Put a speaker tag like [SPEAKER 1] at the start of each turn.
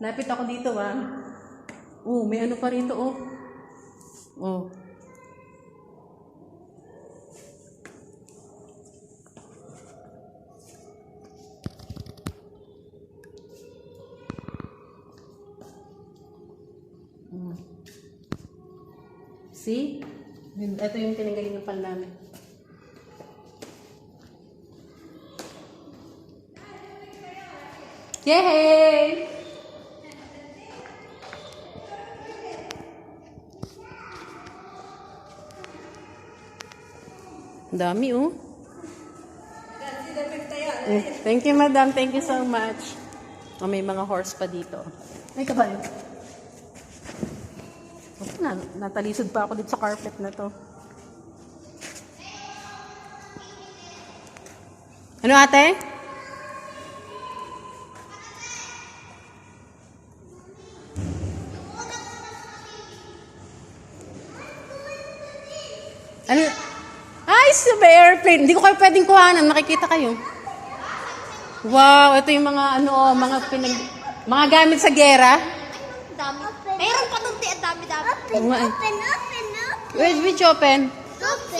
[SPEAKER 1] Lapit ako dito, ah. Oh, may ano pa rito, oh. Oh. See? Ito yung tinanggalin ng pan namin. Yay! Ang dami, oh. Thank you, madam. Thank you so much. Oh, may mga horse pa dito. Ay, kabayo. Natalisod pa ako dito sa carpet na to. Ano, ate? Ano? Ay, sa airplane. Hindi ko kayo pwedeng kuhanan. Makikita kayo. Wow, ito yung mga mga gamit sa gera.
[SPEAKER 2] Dami. Mayroon pa nung dami.
[SPEAKER 1] Open.
[SPEAKER 2] Open.
[SPEAKER 1] Which open?
[SPEAKER 2] Open.